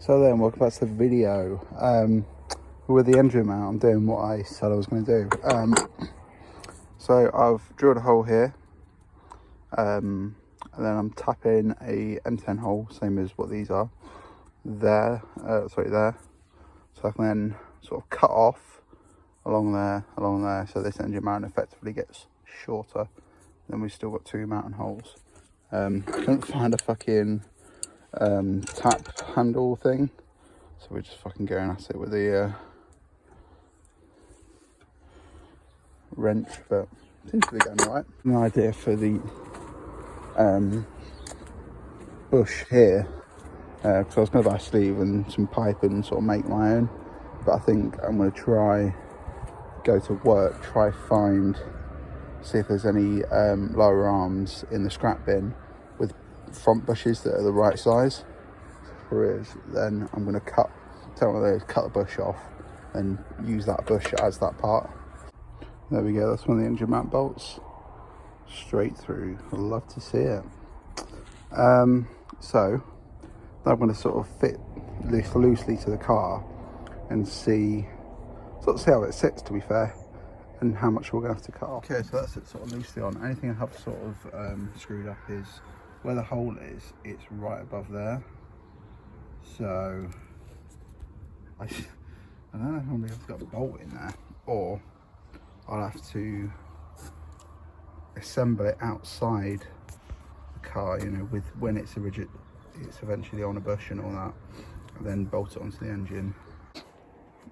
So then, welcome back to the video. With the engine mount, I'm doing what I said I was going to do. So I've drilled a hole here, and then I'm tapping a M10 hole, same as what these are, there. So I can then sort of cut off along there, so this engine mount effectively gets shorter. Then we've still got two mounting holes. Couldn't find a fucking tap handle thing, so we're just fucking going at it with the wrench, but it seems to be going alright. An idea for the bush here, because I was going to buy a sleeve and some pipe and sort of make my own, but I think I'm going to go to work, see if there's any lower arms in the scrap bin with front bushes that are the right size. If there is, then I'm going to cut the bush off and use that bush as that part. There we go, that's one of the engine mount bolts, straight through. I'd love to see it. So I'm going to sort of fit this loosely to the car and see how it sits, to be fair, and how much we're going to have to cut off. Okay, so that's it sort of loosely on. Anything I have sort of screwed up is where the hole is, it's right above there. So I don't know how many I've got a bolt in there, or I'll have to assemble it outside the car, you know, with when it's eventually on a bush and all that, and then bolt it onto the engine.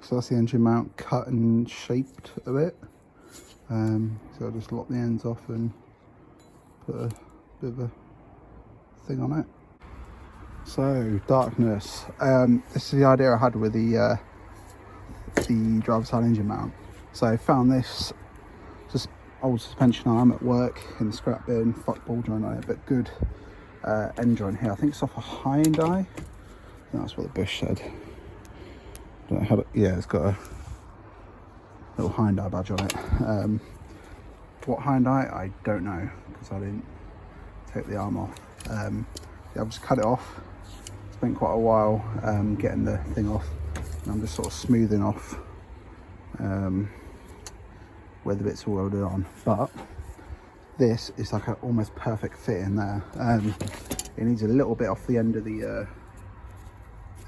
So that's the engine mount cut and shaped a bit. So I'll just lock the ends off and put a bit of a thing on it. So darkness. This is the idea I had with the driver's side engine mount. So I found this just old suspension arm at work in the scrap bin, fuck ball joint on it, but good end joint here. I think it's off a Hyundai. That's what the bush said. Don't know how to, yeah, it's got a little Hyundai badge on it. What Hyundai, I don't know, because I didn't take the arm off. Yeah, I've just cut it off. Spent quite a while getting the thing off, and I'm just sort of smoothing off where the bits are welded on. But this is like an almost perfect fit in there. It needs a little bit off the end of the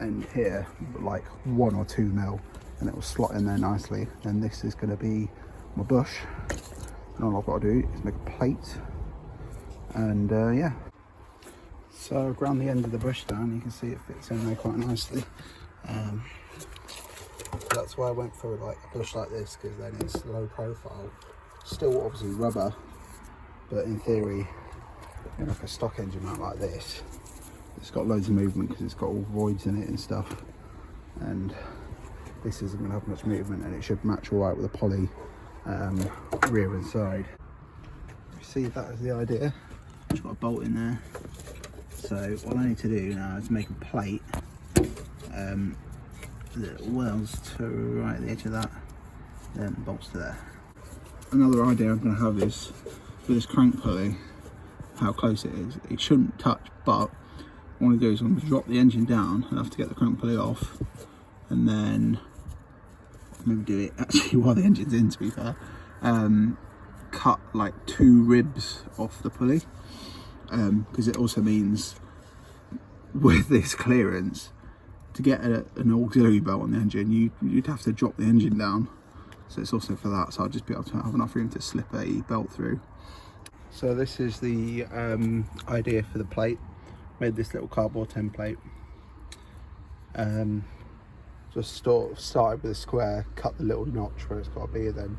end here, like 1 or 2 mil, and it will slot in there nicely. And this is going to be my bush, and all I've got to do is make a plate, and yeah. So I've ground the end of the bush down. You can see it fits in there quite nicely. That's why I went for like a bush like this, because then it's low profile, still obviously rubber, but in theory, you know, like a stock engine mount like this, it's got loads of movement because it's got all voids in it and stuff, and this isn't going to have much movement, and it should match all right with the poly rear and side. You see, that is the idea. Just got a bolt in there, so all I need to do now is make a plate that welds to right at the edge of that, then bolts to there. Another idea I'm going to have is with this crank pulley, how close it is. It shouldn't touch, but what I want to do is I'm going to drop the engine down and have to get the crank pulley off, and then maybe do it actually while the engine's in, to be fair. Cut like 2 ribs off the pulley, because it also means with this clearance, to get an auxiliary belt on the engine, you'd have to drop the engine down. So it's also for that, so I'll just be able to have enough room to slip a belt through. So this is the idea for the plate. Made this little cardboard template. Just sort of started with a square, cut the little notch where it's got to be, then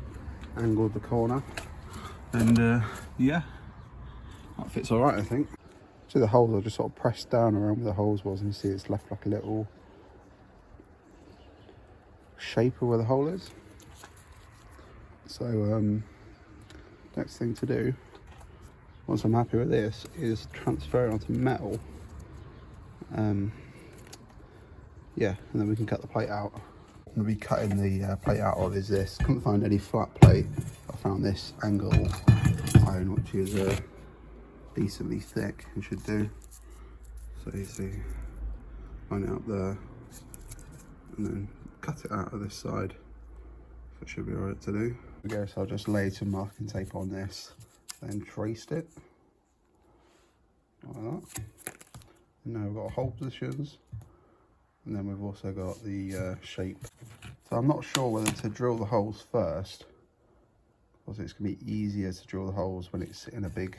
angled the corner, and yeah, that fits all right, I think. So the holes, I just sort of pressed down around where the holes was, and you see it's left like a little shape of where the hole is. So next thing to do, once I'm happy with this, is transfer it onto metal. Yeah, and then we can cut the plate out. I'm going to be cutting the plate out of is this. Couldn't find any flat plate. I found this angle iron, which is decently thick and should do. So you see, line it up there, and then cut it out of this side. So it should be alright to do. Okay, so I'll just lay some masking tape on this, then traced it like that. And now we've got hole positions, and then we've also got the shape. So I'm not sure whether to drill the holes first, because it's going to be easier to drill the holes when it's in a big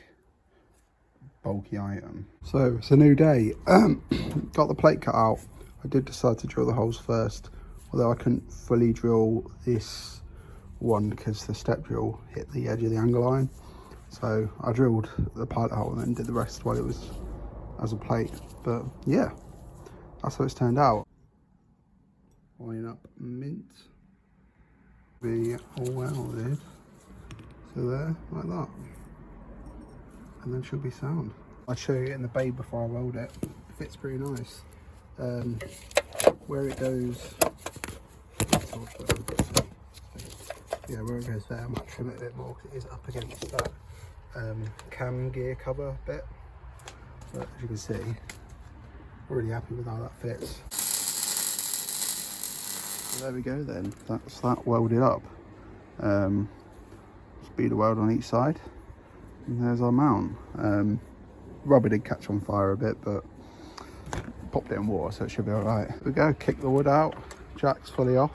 bulky item. So it's a new day. Got the plate cut out. I did decide to drill the holes first, although I couldn't fully drill this one because the step drill hit the edge of the angle line. So I drilled the pilot hole and then did the rest while it was as a plate. But yeah, that's how it's turned out. Line up mint, be all welded to there like that, and then she'll be sound. I'll show you it in the bay before I weld it. It fits pretty nice. Where it goes, yeah, where it goes there, I might trim it a bit more because it is up against that cam gear cover bit. But as you can see, really happy with how that fits. So there we go then, that's that welded up. Speed of weld on each side, and there's our mount. Rubber did catch on fire a bit, but popped it in water, so it should be alright. Here we go, kick the wood out, jack's fully off,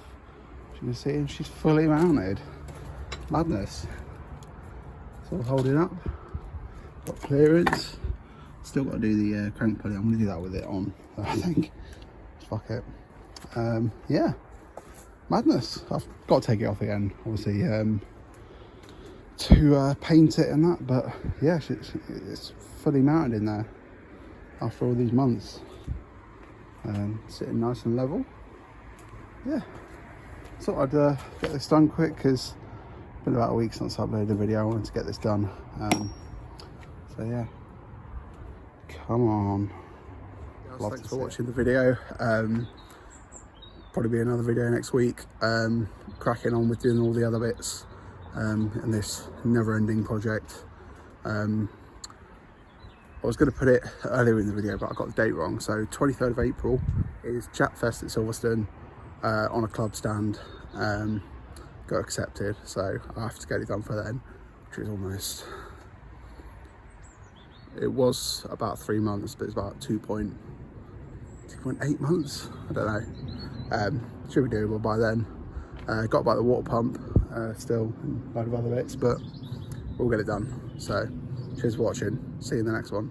as you can see, and she's fully mounted. Madness. It's all holding up, got clearance. Still got to do the crank pulley. I'm going to do that with it on, I think. Fuck it. Yeah, madness. I've got to take it off again, obviously, to paint it and that, but yeah, it's fully mounted in there after all these months. Sitting nice and level. Yeah, thought I'd get this done quick because it's been about a week since I uploaded a video. I wanted to get this done. So yeah, come on. Thanks for watching the video. Probably be another video next week. Cracking on with doing all the other bits in this never-ending project. I was going to put it earlier in the video, but I got the date wrong. So 23rd of April is Chatfest at Silverstone on a club stand. Got accepted, so I have to get it done for then, which is almost... It was about 3 months, but it's about 2.8 months. I don't know. Should be doable by then. Got about the water pump still, and a load of other bits, but we'll get it done. So cheers for watching. See you in the next one.